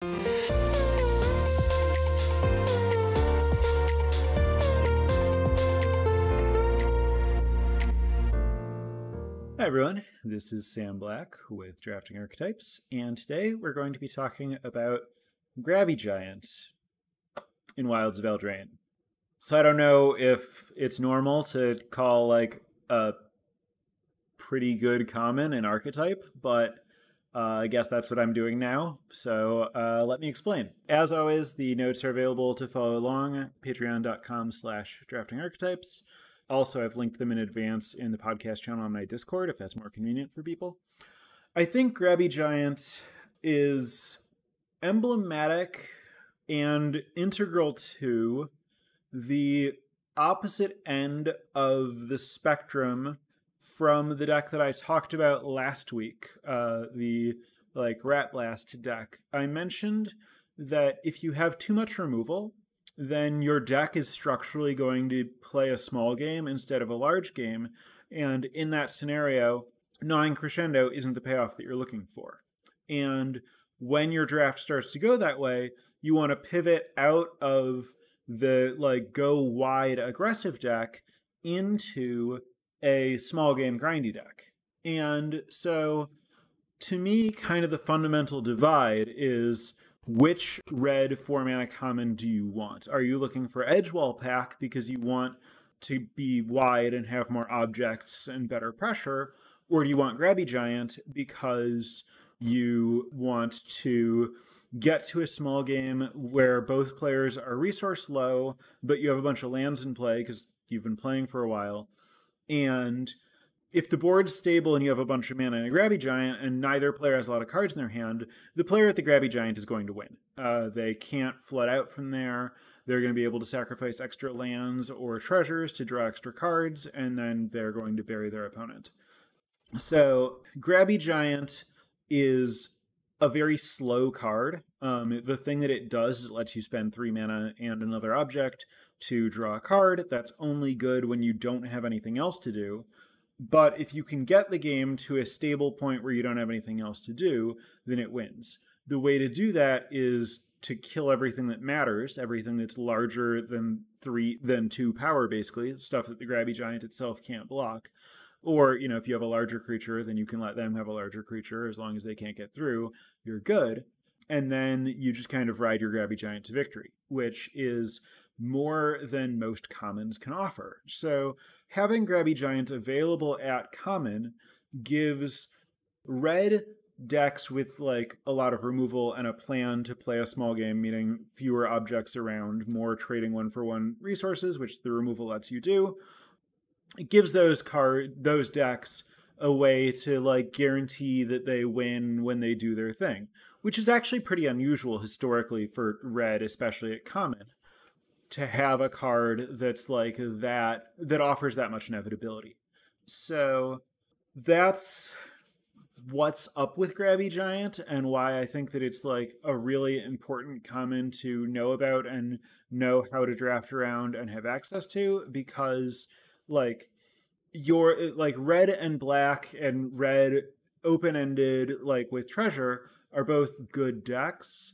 Hi everyone, this is Sam Black with Drafting Archetypes, and today we're going to be talking about Grabby Giant in Wilds of Eldraine. So I don't know if it's normal to call like a pretty good common an archetype, but I guess that's what I'm doing now, so let me explain. As always, the notes are available to follow along at patreon.com/draftingarchetypes. Also, I've linked them in advance in the podcast channel on my Discord, if that's more convenient for people. I think Grabby Giant is emblematic and integral to the opposite end of the spectrum from the deck that I talked about last week, the Rat Blast deck. I mentioned that if you have too much removal, then your deck is structurally going to play a small game instead of a large game. And in that scenario, gnawing crescendo isn't the payoff that you're looking for. And when your draft starts to go that way, you want to pivot out of the go wide aggressive deck into a small game grindy deck. And so to me, kind of the fundamental divide is, which red 4-mana common do you want? Are you looking for Edgewall Pack because you want to be wide and have more objects and better pressure? Or do you want Grabby Giant because you want to get to a small game where both players are resource low, but you have a bunch of lands in play because you've been playing for a while? And if the board's stable and you have a bunch of mana and a Grabby Giant and neither player has a lot of cards in their hand, the player at the Grabby Giant is going to win. They can't flood out from there. They're going to be able to sacrifice extra lands or treasures to draw extra cards, and then they're going to bury their opponent. So Grabby Giant is a very slow card. The thing that it does is it lets you spend 3 mana and another object to draw a card. That's only good when you don't have anything else to do. But if you can get the game to a stable point where you don't have anything else to do, then it wins. The way to do that is to kill everything that matters, everything that's larger than 2 power, basically, stuff that the Grabby Giant itself can't block. Or, if you have a larger creature, then you can let them have a larger creature. As long as they can't get through, you're good. And then you just kind of ride your Grabby Giant to victory, which is more than most commons can offer. So having Grabby Giant available at common gives red decks with a lot of removal and a plan to play a small game, meaning fewer objects around, more trading 1-for-1 resources, which the removal lets you do. It gives those decks a way to guarantee that they win when they do their thing, which is actually pretty unusual historically for red, especially at common, to have a card that's that offers that much inevitability. So that's what's up with Grabby Giant and why I think that it's a really important common to know about and know how to draft around and have access to, because your red and black and red open-ended with treasure are both good decks.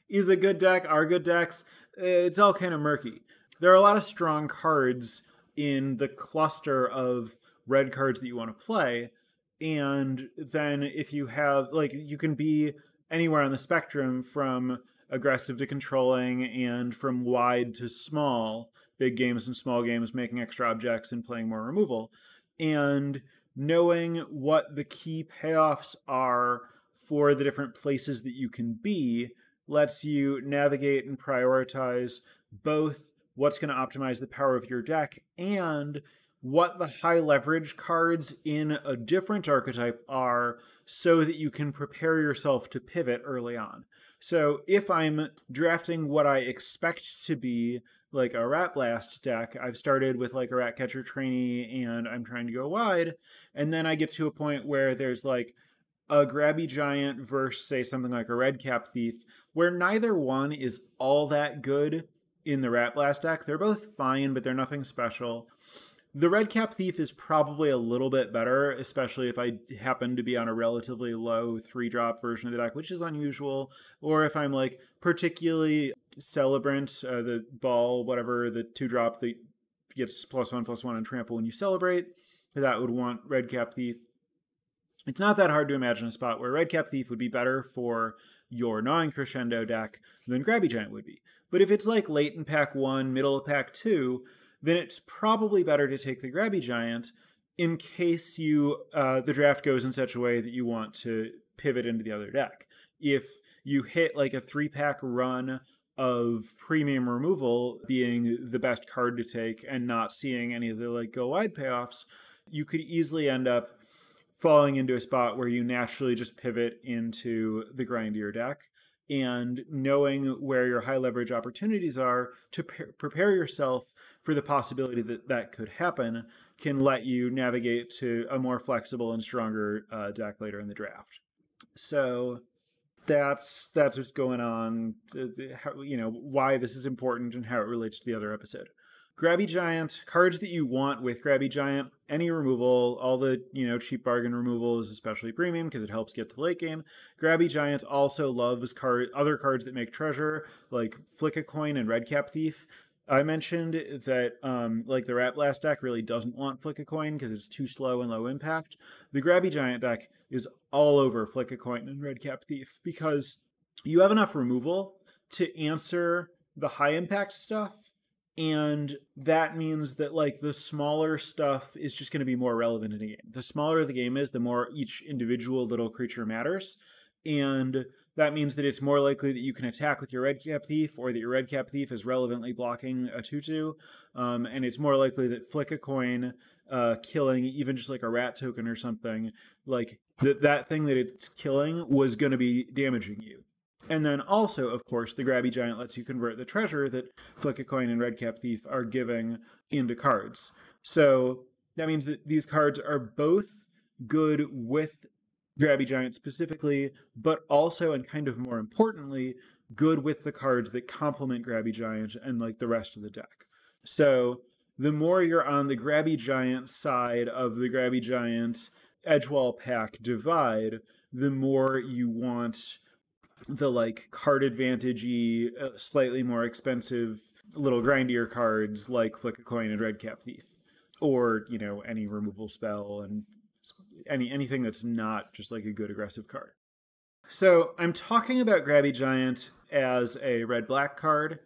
Is a good deck, are good decks. It's all kind of murky. There are a lot of strong cards in the cluster of red cards that you want to play, and then if you have you can be anywhere on the spectrum from aggressive to controlling and from wide to small, big games and small games, making extra objects and playing more removal. And knowing what the key payoffs are for the different places that you can be lets you navigate and prioritize both what's going to optimize the power of your deck and what the high leverage cards in a different archetype are, so that you can prepare yourself to pivot early on. So if I'm drafting what I expect to be a Rat Blast deck, I've started with a Ratcatcher trainee and I'm trying to go wide, and then I get to a point where there's a Grabby Giant versus, say, something like a Redcap Thief, where neither one is all that good in the Rat Blast deck. They're both fine, but they're nothing special. The Redcap Thief is probably a little bit better, especially if I happen to be on a relatively low 3-drop version of the deck, which is unusual, or if I'm like particularly Celebrant, the ball, whatever, the 2-drop that gets +1/+1 and trample when you celebrate, that would want Redcap Thief. It's not that hard to imagine a spot where Redcap Thief would be better for your Gnawing Crescendo deck than Grabby Giant would be. But if it's like late in pack 1, middle of pack 2, then it's probably better to take the Grabby Giant in case you the draft goes in such a way that you want to pivot into the other deck. If you hit like a 3-pack run of premium removal being the best card to take and not seeing any of the like go wide payoffs, you could easily end up falling into a spot where you naturally just pivot into the grindier deck. And knowing where your high leverage opportunities are to prepare yourself for the possibility that that could happen can let you navigate to a more flexible and stronger deck later in the draft. So that's what's going on, you know, why this is important and how it relates to the other episode. Grabby Giant, cards that you want with Grabby Giant, any removal, all the, you know, cheap bargain removal is especially premium because it helps get to the late game. Grabby Giant also loves other cards that make treasure, like Flick a Coin and Redcap Thief. I mentioned that like the Rat Blast deck really doesn't want Flick a Coin because it's too slow and low impact. The Grabby Giant deck is all over Flick a Coin and Redcap Thief because you have enough removal to answer the high impact stuff. And that means that like the smaller stuff is just going to be more relevant in a game. The smaller the game is, the more each individual little creature matters. And that means that it's more likely that you can attack with your Redcap Thief, or that your Redcap Thief is relevantly blocking a 2/2. And it's more likely that Flick a Coin, killing even just like a rat token or something, like that thing that it's killing was going to be damaging you. And then also, of course, the Grabby Giant lets you convert the treasure that Flick a Coin and Redcap Thief are giving into cards. So that means that these cards are both good with Grabby Giant specifically, but also, and kind of more importantly, good with the cards that complement Grabby Giant and like the rest of the deck. So the more you're on the Grabby Giant side of the Grabby Giant Edgewall pack divide, the more you want the like card advantage-y, slightly more expensive little grindier cards like Flick a Coin and Redcap Thief, or, you know, any removal spell and anything that's not just like a good aggressive card. So I'm talking about Grabby Giant as a red-black card.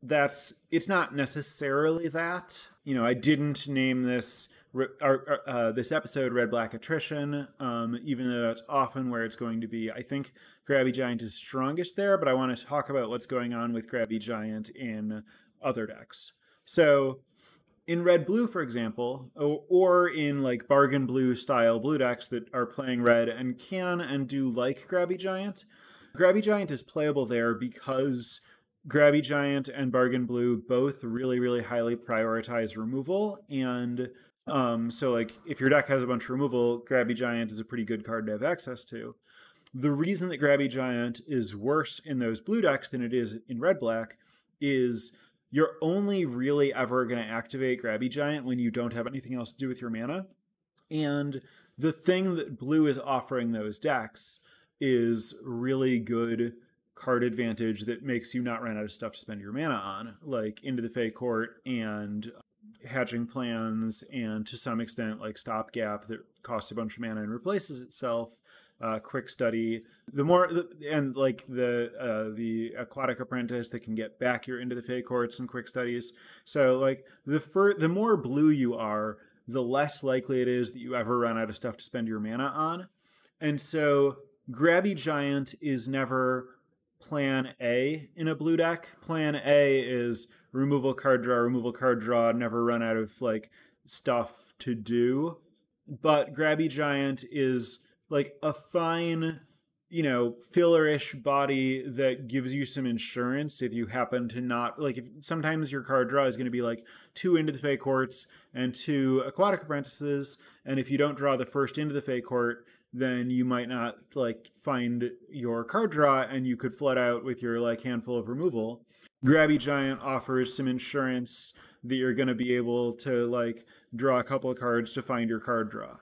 It's not necessarily that. You know, I didn't name this this episode Red-Black Attrition, even though that's often where it's going to be. I think Grabby Giant is strongest there, but I want to talk about what's going on with Grabby Giant in other decks. So in red-blue, for example, or in like bargain blue style blue decks that are playing red and can and do like Grabby Giant is playable there because Grabby Giant and Bargain Blue both really, really highly prioritize removal. And so like if your deck has a bunch of removal, Grabby Giant is a pretty good card to have access to. The reason that Grabby Giant is worse in those blue decks than it is in red-black is you're only really ever going to activate Grabby Giant when you don't have anything else to do with your mana. And the thing that blue is offering those decks is really good card advantage that makes you not run out of stuff to spend your mana on, like Into the Fey Court and Hatching Plans, and to some extent like Stopgap that costs a bunch of mana and replaces itself, Quick Study, and like the Aquatic Apprentice that can get back your Into the Fey Courts and Quick Studies. So like the more blue you are, the less likely it is that you ever run out of stuff to spend your mana on. And so Grabby Giant is never plan A in a blue deck. Plan A is removal card draw, never run out of like stuff to do. But Grabby Giant is like a fine, you know, filler-ish body that gives you some insurance if you happen to not, like, if sometimes your card draw is going to be like 2 Into the Fey Courts and 2 Aquatic Apprentices, and if you don't draw the first Into the Fey Court, then you might not like find your card draw and you could flood out with your like handful of removal. Grabby Giant offers some insurance that you're going to be able to like draw a couple of cards to find your card draw.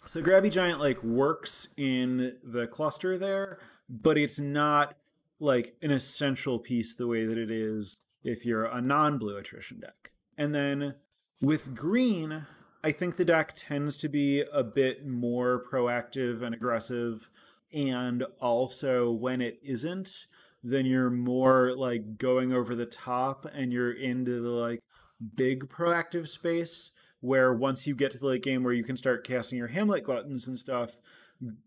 So Grabby Giant like works in the cluster there, but it's not like an essential piece the way that it is if you're a non-blue attrition deck. And then with green, I think the deck tends to be a bit more proactive and aggressive, and also when it isn't, then you're more like going over the top and you're into the like big proactive space where once you get to the late game where you can start casting your Hamlet Gluttons and stuff,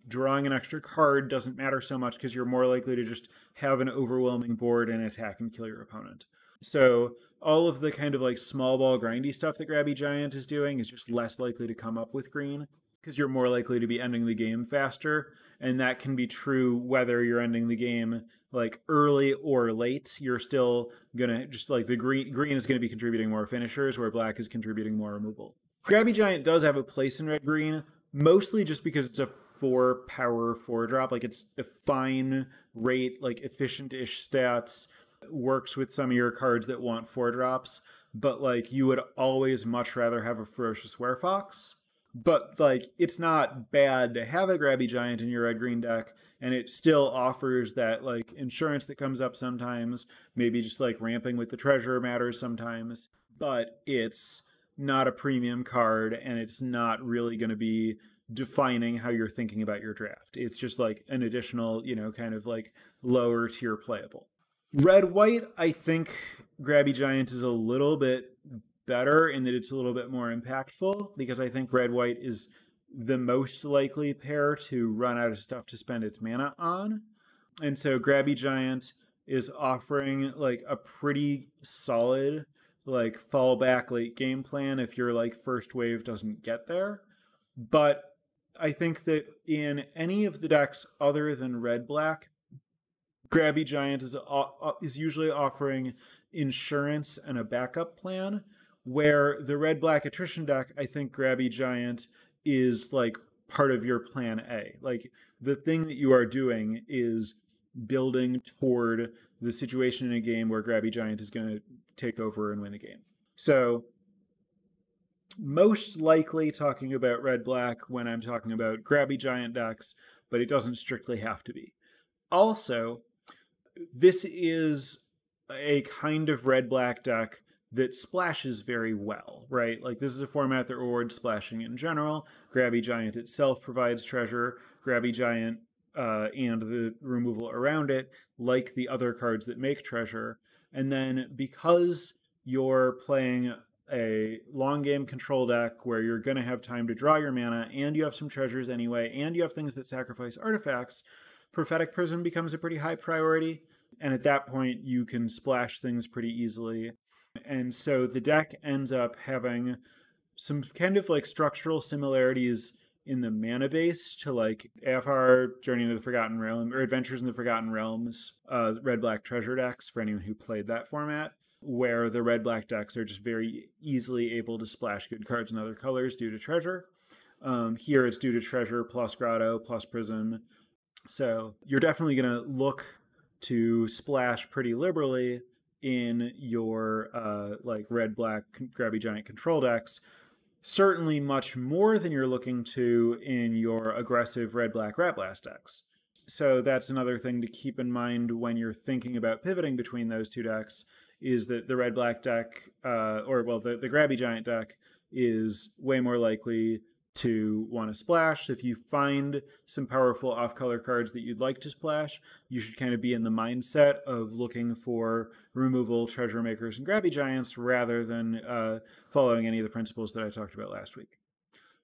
drawing an extra card doesn't matter so much because you're more likely to just have an overwhelming board and attack and kill your opponent. So all of the kind of like small ball grindy stuff that Grabby Giant is doing is just less likely to come up with green because you're more likely to be ending the game faster. And that can be true whether you're ending the game like early or late. You're still gonna just like the green is gonna be contributing more finishers where black is contributing more removal. Grabby Giant does have a place in red green, mostly just because it's a 4 power 4-drop. Like it's a fine rate, like efficient-ish stats, works with some of your cards that want 4-drops, but like you would always much rather have a Ferocious Werefox. But like it's not bad to have a Grabby Giant in your red-green deck, and it still offers that like insurance that comes up sometimes, maybe just like ramping with the treasure matters sometimes, but it's not a premium card, and it's not really going to be defining how you're thinking about your draft. It's just like an additional, you know, kind of like lower tier playable. Red-white, I think Grabby Giant is a little bit better in that it's a little bit more impactful, because I think red-white is the most likely pair to run out of stuff to spend its mana on. And so Grabby Giant is offering like a pretty solid like fallback late game plan if your like first wave doesn't get there. But I think that in any of the decks other than red-black, Grabby Giant is usually offering insurance and a backup plan, where the red-black attrition deck, I think Grabby Giant is like part of your plan A. Like the thing that you are doing is building toward the situation in a game where Grabby Giant is going to take over and win the game. So most likely talking about red-black when I'm talking about Grabby Giant decks, but it doesn't strictly have to be. Also, this is a kind of red-black deck that splashes very well, right? Like this is a format that rewards splashing in general. Grabby Giant itself provides treasure. Grabby Giant and the removal around it, like the other cards that make treasure. And then because you're playing a long game control deck where you're going to have time to draw your mana, and you have some treasures anyway, and you have things that sacrifice artifacts, Prophetic Prism becomes a pretty high priority. And at that point, you can splash things pretty easily. And so the deck ends up having some kind of like structural similarities in the mana base to like AFR Journey into the Forgotten Realm or Adventures in the Forgotten Realms red-black treasure decks for anyone who played that format, where the red-black decks are just very easily able to splash good cards in other colors due to treasure. Here it's due to treasure plus grotto plus prism. So you're definitely going to look to splash pretty liberally in your like red-black Grabby Giant control decks. Certainly much more than you're looking to in your aggressive red-black Rat Blast decks. So that's another thing to keep in mind when you're thinking about pivoting between those two decks, is that the red-black deck, the Grabby Giant deck is way more likely to want to splash. So if you find some powerful off-color cards that you'd like to splash, you should kind of be in the mindset of looking for removal, treasure makers, and Grabby Giants rather than following any of the principles that I talked about last week.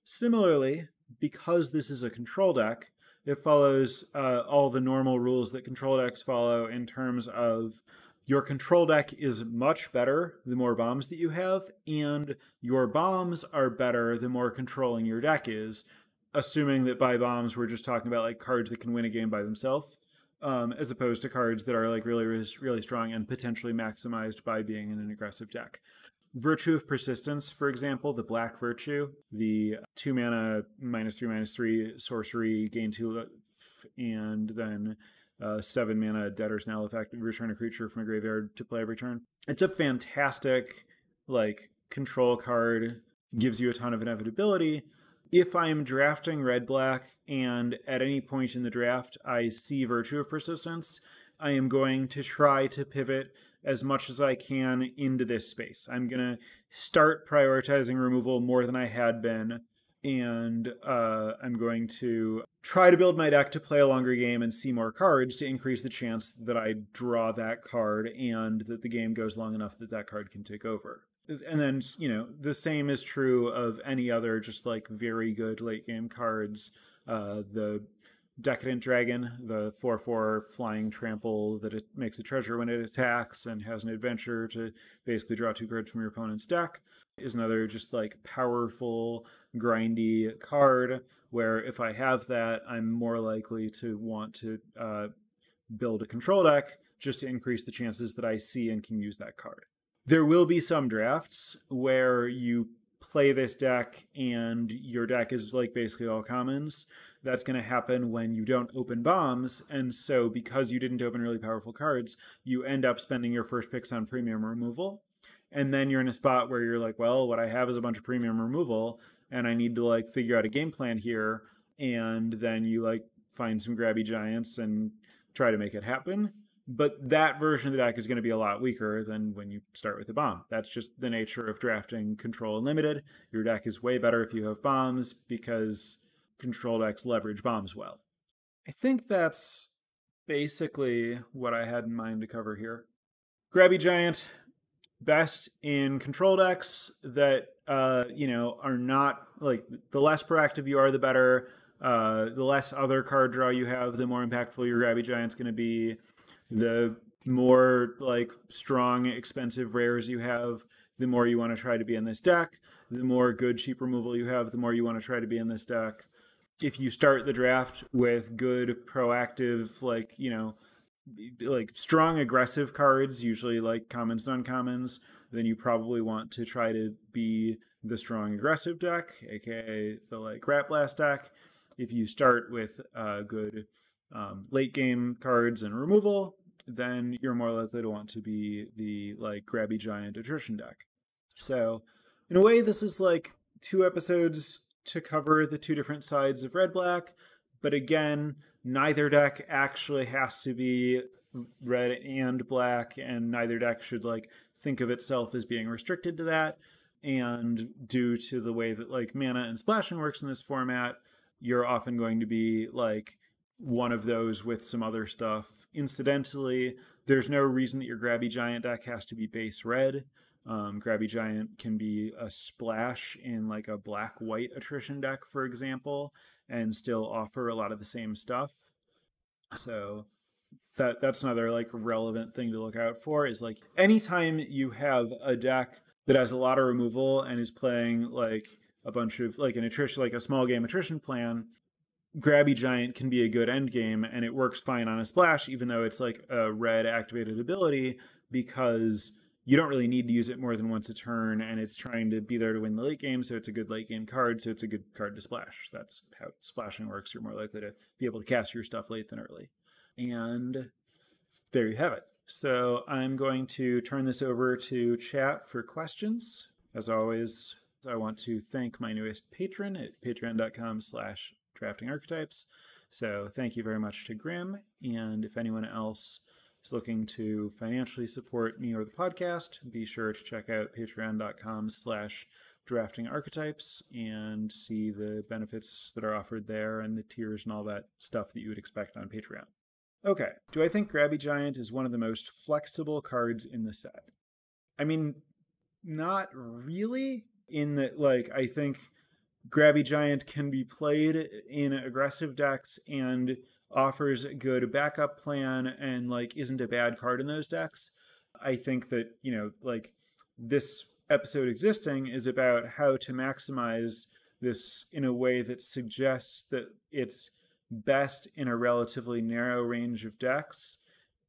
Similarly, because this is a control deck, it follows all the normal rules that control decks follow in terms of your control deck is much better the more bombs that you have, and your bombs are better the more controlling your deck is, assuming that by bombs we're just talking about like cards that can win a game by themselves, as opposed to cards that are like really, really, really strong and potentially maximized by being in an aggressive deck. Virtue of Persistence, for example, the Black Virtue, the 2 mana -3/-3 sorcery, gain 2, and then 7 mana Debtor's Knell effect, return a creature from a graveyard to play every turn. It's a fantastic like control card, gives you a ton of inevitability. If I'm drafting red-black and at any point in the draft I see Virtue of Persistence, I am going to try to pivot as much as I can into this space. I'm going to start prioritizing removal more than I had been, and I'm going to try to build my deck to play a longer game and see more cards to increase the chance that I draw that card and that the game goes long enough that that card can take over. And then, you know, the same is true of any other just like very good late game cards. The Decadent Dragon, the 4/4 flying trample that it makes a treasure when it attacks and has an adventure to basically draw 2 cards from your opponent's deck, is another just like powerful, grindy card where if I have that, I'm more likely to want to build a control deck just to increase the chances that I see and can use that card. There will be some drafts where you play this deck and your deck is like basically all commons. That's going to happen when you don't open bombs, and so because you didn't open really powerful cards, you end up spending your first picks on premium removal, and then you're in a spot where you're like, well, what I have is a bunch of premium removal, and I need to like figure out a game plan here, and then you like find some grabby giants and try to make it happen. But that version of the deck is going to be a lot weaker than when you start with a bomb. That's just the nature of drafting Control Unlimited. Your deck is way better if you have bombs because control decks leverage bombs well. I think that's basically what I had in mind to cover here. Grabby Giant, best in control decks that, you know, are not, like, the less proactive you are, the better. The less other card draw you have, the more impactful your Grabby Giant's going to be. The more like strong, expensive rares you have, the more you want to try to be in this deck. The more good, cheap removal you have, the more you want to try to be in this deck. If you start the draft with good, proactive, like, you know, like strong, aggressive cards, usually like commons and uncommons, then you probably want to try to be the strong, aggressive deck, aka the like Rat Blast deck. If you start with good late game cards and removal, then you're more likely to want to be the like Grabby Giant attrition deck. So in a way, this is like 2 episodes to cover the 2 different sides of red-black, but again, neither deck actually has to be red and black, and neither deck should like think of itself as being restricted to that. And due to the way that like mana and splashing works in this format, you're often going to be like one of those with some other stuff. Incidentally, there's no reason that your Grabby Giant deck has to be base red. Grabby Giant can be a splash in like a black-white attrition deck, for example, and still offer a lot of the same stuff. So that's another like relevant thing to look out for, is like anytime you have a deck that has a lot of removal and is playing like a bunch of like an attrition, like a small game attrition plan, Grabby Giant can be a good end game, and it works fine on a splash, even though it's like a red activated ability, because you don't really need to use it more than once a turn, and it's trying to be there to win the late game, so it's a good late game card, so it's a good card to splash. That's how splashing works. You're more likely to be able to cast your stuff late than early. And there you have it. So I'm going to turn this over to chat for questions. As always, I want to thank my newest patron at patreon.com/draftingarchetypes. So thank you very much to Grim, and if anyone else is looking to financially support me or the podcast, be sure to check out patreon.com/draftingarchetypes and see the benefits that are offered there and the tiers and all that stuff that you would expect on Patreon. Okay, do I think Grabby Giant is one of the most flexible cards in the set? I mean, not really, in that, like, I think Grabby Giant can be played in aggressive decks and offers a good backup plan and, like, isn't a bad card in those decks. I think that, you know, like, this episode existing is about how to maximize this in a way that suggests that it's best in a relatively narrow range of decks.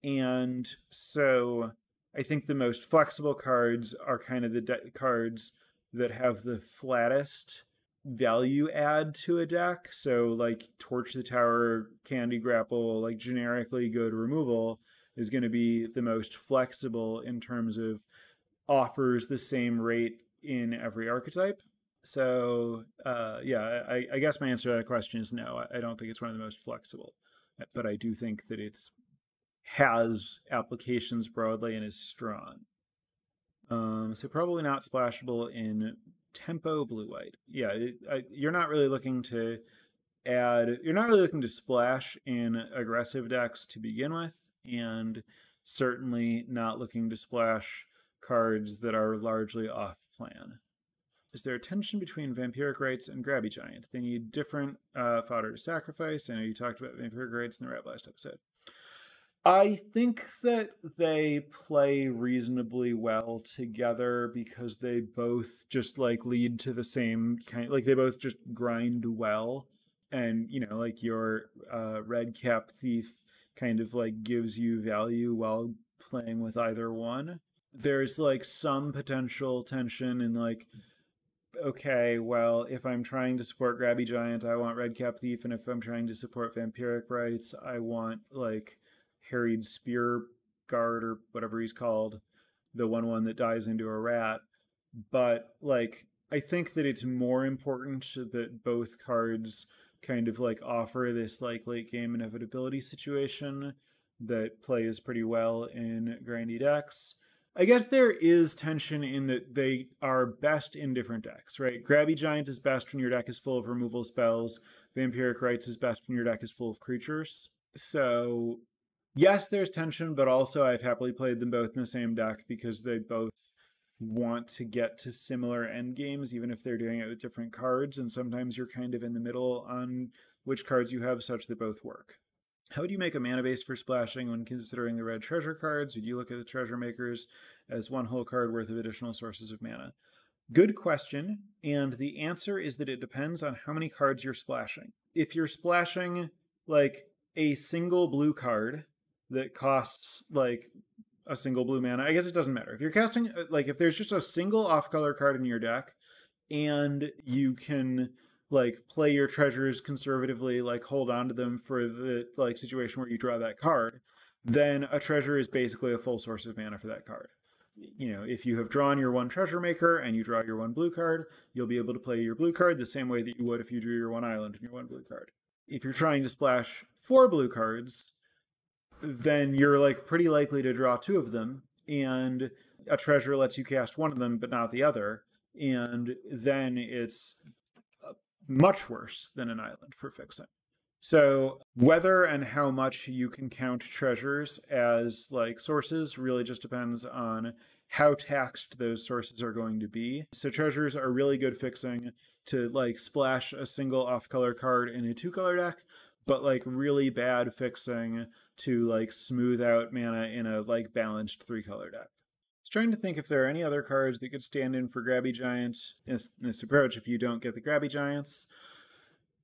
And so I think the most flexible cards are kind of the cards that have the flattest value add to a deck. So like Torch the Tower, Candy Grapple, like generically go to removal is going to be the most flexible in terms of offers the same rate in every archetype. So yeah, I guess my answer to that question is no. I don't think it's one of the most flexible, but I do think that it's has applications broadly and is strong. So probably not splashable in tempo blue-white. Yeah, you're not really looking to you're not really looking to splash in aggressive decks to begin with, and certainly not looking to splash cards that are largely off plan. Is there a tension between Vampiric Rites and Grabby Giant? They need different fodder to sacrifice. I know you talked about Vampiric Rites in the Rat Blast episode. I think that they play reasonably well together because they both just like lead to the same kind, like they both just grind well. And, you know, like your Red Cap Thief kind of like gives you value while playing with either one. There's like some potential tension in like, okay, well, if I'm trying to support Grabby Giant, I want Red Cap Thief. And if I'm trying to support Vampiric Rites, I want like Harried Spear Guard or whatever he's called, the one that dies into a rat. But like I think that it's more important that both cards kind of like offer this like late game inevitability situation that plays pretty well in grindy decks. I guess there is tension in that they are best in different decks, right? Grabby Giant is best when your deck is full of removal spells. Vampiric Rites is best when your deck is full of creatures. So yes, there's tension, but also I've happily played them both in the same deck because they both want to get to similar end games, even if they're doing it with different cards. And sometimes you're kind of in the middle on which cards you have such that both work. How would you make a mana base for splashing when considering the red treasure cards? Would you look at the treasure makers as one whole card worth of additional sources of mana? Good question. And the answer is that it depends on how many cards you're splashing. If you're splashing like a single blue card that costs like a single blue mana, I guess it doesn't matter. If you're casting, like if there's just a single off-color card in your deck and you can like play your treasures conservatively, like hold on to them for the like situation where you draw that card, then a treasure is basically a full source of mana for that card. You know, if you have drawn your one treasure maker and you draw your one blue card, you'll be able to play your blue card the same way that you would if you drew your one island and your one blue card. If you're trying to splash 4 blue cards, then you're like pretty likely to draw 2 of them, and a treasure lets you cast one of them but not the other, and then it's much worse than an island for fixing. So whether and how much you can count treasures as like sources really just depends on how taxed those sources are going to be. So treasures are really good fixing to like splash a single off-color card in a 2-color deck, but like really bad fixing to like smooth out mana in a like balanced 3-color deck. I was trying to think if there are any other cards that could stand in for Grabby Giant in this approach if you don't get the Grabby Giants.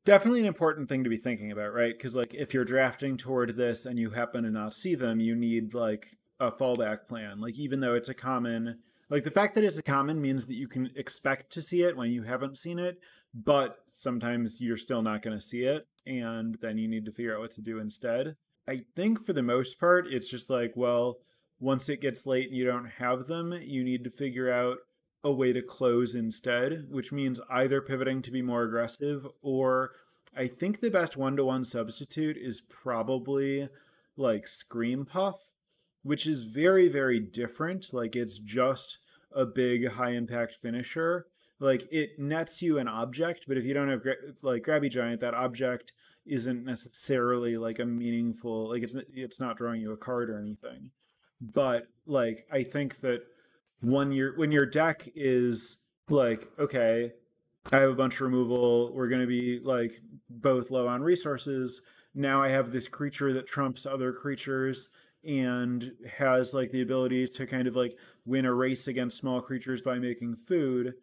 Definitely an important thing to be thinking about, right? Because like if you're drafting toward this and you happen to not see them, you need like a fallback plan. Like even though it's a common, like the fact that it's a common means that you can expect to see it when you haven't seen it, but sometimes you're still not going to see it, and then you need to figure out what to do instead. I think for the most part, it's just like, well, once it gets late and you don't have them, you need to figure out a way to close instead, which means either pivoting to be more aggressive, or I think the best one-to-one substitute is probably like Scream Puff, which is very, very different. Like it's just a big high-impact finisher. Like it nets you an object, but if you don't have like Grabby Giant, that object isn't necessarily like a meaningful, like it's not drawing you a card or anything. But like I think that when your deck is like, okay, I have a bunch of removal, we're going to be like both low on resources, now I have this creature that trumps other creatures and has like the ability to kind of like win a race against small creatures by making food,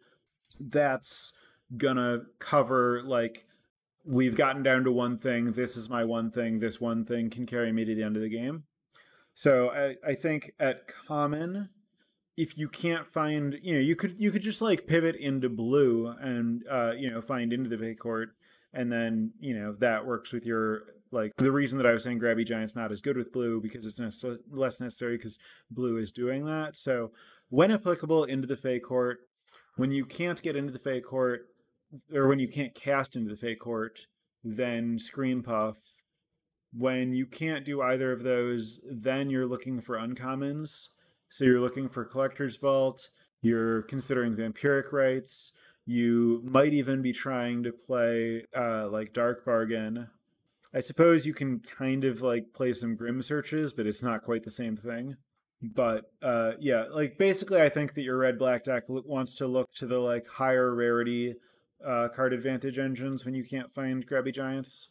that's gonna cover like, we've gotten down to one thing, this is my one thing, this one thing can carry me to the end of the game. So I think at common, if you can't find, you could just like pivot into blue and find into the Vacort, and then that works with your, like, the reason that I was saying Grabby Giant's not as good with blue because it's less necessary because blue is doing that. So when applicable, into the Vacort. When you can't get into the Vacort, or when you can't cast into the Vacort, then Scream Puff. When you can't do either of those, then you're looking for uncommons. So you're looking for Collector's Vault, you're considering Vampiric Rites, you might even be trying to play like Dark Bargain. I suppose you can kind of like play some Grim Searches, but it's not quite the same thing. But yeah, like basically I think that your red-black deck wants to look to the like higher rarity card advantage engines when you can't find Grabby Giants.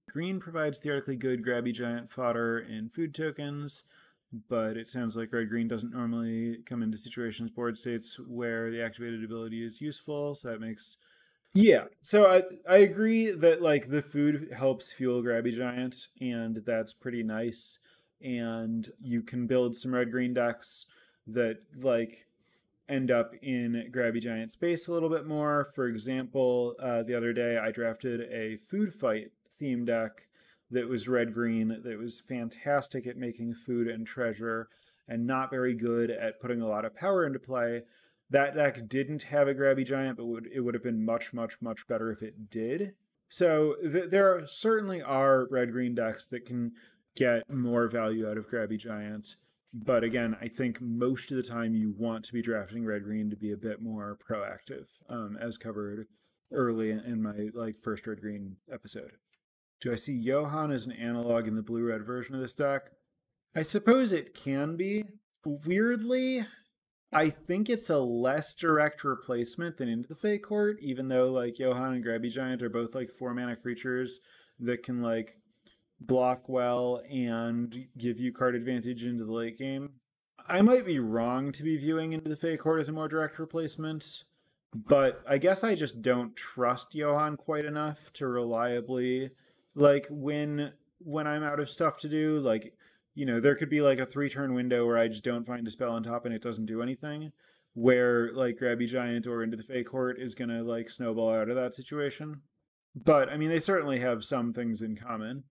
Green provides theoretically good Grabby Giant fodder in food tokens, but it sounds like red-green doesn't normally come into situations, board states, where the activated ability is useful, so that makes... Yeah, so I agree that like the food helps fuel Grabby Giant, and that's pretty nice, and you can build some red-green decks that like end up in Grabby Giant space a little bit more. For example, the other day I drafted a food fight theme deck that was red-green, that was fantastic at making food and treasure, and not very good at putting a lot of power into play. That deck didn't have a Grabby Giant, but it would have been much, much, much better if it did. So there certainly are red-green decks that can get more value out of Grabby Giant. But again, I think most of the time you want to be drafting red-green to be a bit more proactive, as covered early in my like first red-green episode. Do I see Johann as an analog in the blue-red version of this deck? I suppose it can be. Weirdly, I think it's a less direct replacement than Into the Vacort, even though like Johann and Grabby Giant are both like 4-mana creatures that can like block well and give you card advantage into the late game. I might be wrong to be viewing Into the Vacort as a more direct replacement, but I guess I just don't trust Johann quite enough to reliably, like, when I'm out of stuff to do, like, there could be like a 3-turn window where I just don't find a spell on top and it doesn't do anything, where like Grabby Giant or Into the Vacort is gonna like snowball out of that situation. But I mean, they certainly have some things in common.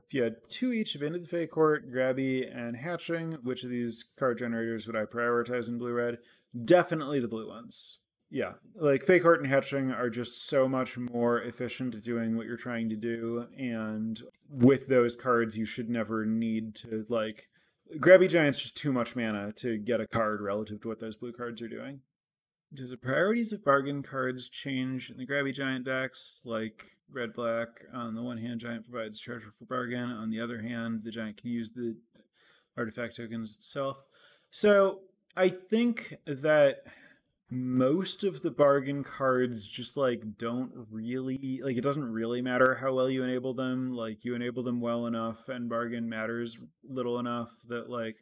If you had 2 each of Into the Vacort, Grabby, and Hatching, which of these card generators would I prioritize in blue-red? Definitely the blue ones. Yeah, like Vacort and Hatching are just so much more efficient at doing what you're trying to do, and with those cards you should never need to, like... Grabby Giant's just too much mana to get a card relative to what those blue cards are doing. Does the priorities of bargain cards change in the Grabby Giant decks? Like red-black, on the one hand, Giant provides treasure for bargain. On the other hand, the Giant can use the artifact tokens itself. So I think that most of the bargain cards just like don't really, like, it doesn't really matter how well you enable them. Like, you enable them well enough and bargain matters little enough that like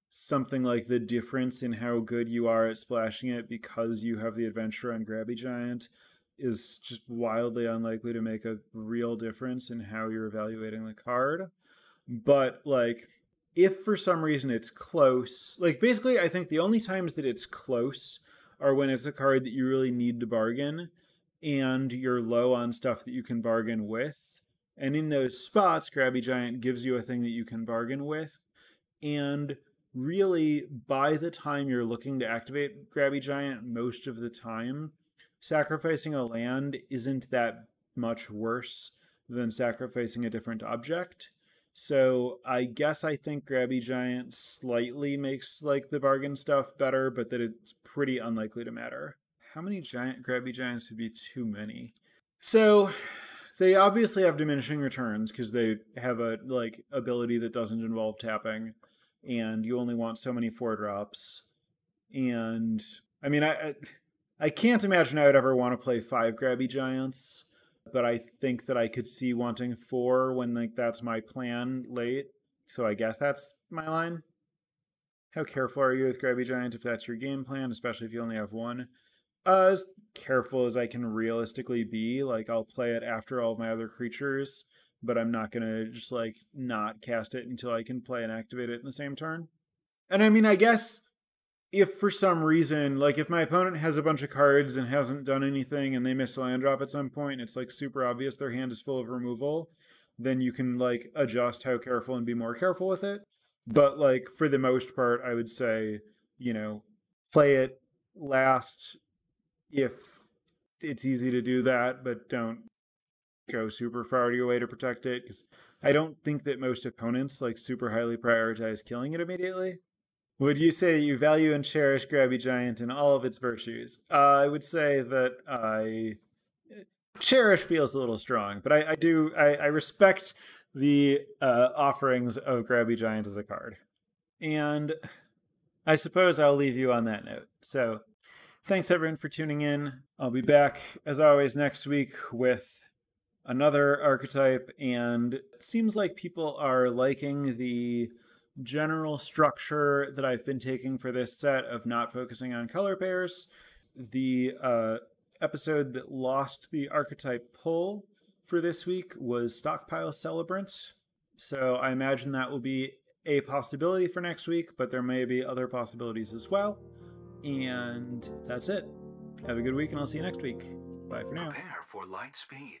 something like the difference in how good you are at splashing it because you have the adventure on Grabby Giant is just wildly unlikely to make a real difference in how you're evaluating the card. But like, if for some reason it's close, like basically I think the only times that it's close are when it's a card that you really need to bargain and you're low on stuff that you can bargain with. And in those spots, Grabby Giant gives you a thing that you can bargain with. And really, by the time you're looking to activate Grabby Giant, most of the time, sacrificing a land isn't that much worse than sacrificing a different object. So I guess I think Grabby Giant slightly makes like the bargain stuff better, but that it's pretty unlikely to matter. How many Grabby Giants would be too many? So they obviously have diminishing returns because they have a like ability that doesn't involve tapping, and you only want so many 4-drops. And I mean, I can't imagine I would ever want to play 5 Grabby Giants, but I think that I could see wanting 4 when like that's my plan late. So I guess that's my line. How careful are you with Grabby Giant if that's your game plan, especially if you only have 1? As careful as I can realistically be. Like, I'll play it after all of my other creatures, but I'm not going to just like not cast it until I can play and activate it in the same turn. And I mean, I guess if for some reason, like if my opponent has a bunch of cards and hasn't done anything and they miss a land drop at some point, and it's like super obvious their hand is full of removal, then you can like adjust how careful and be more careful with it. But like for the most part, I would say, you know, play it last if it's easy to do that, but don't go super far out of your way to protect it, because I don't think that most opponents like super highly prioritize killing it immediately. Would you say you value and cherish Grabby Giant and all of its virtues? I would say that I cherish feels a little strong, but I respect the offerings of Grabby Giant as a card. And I suppose I'll leave you on that note. So thanks everyone for tuning in. I'll be back as always next week with another archetype, and it seems like people are liking the general structure that I've been taking for this set of not focusing on color pairs. The episode that lost the archetype pull for this week was Stockpile Celebrant, so I imagine that will be a possibility for next week, but there may be other possibilities as well. And that's it. Have a good week, and I'll see you next week. Bye for now. Prepare for light speed.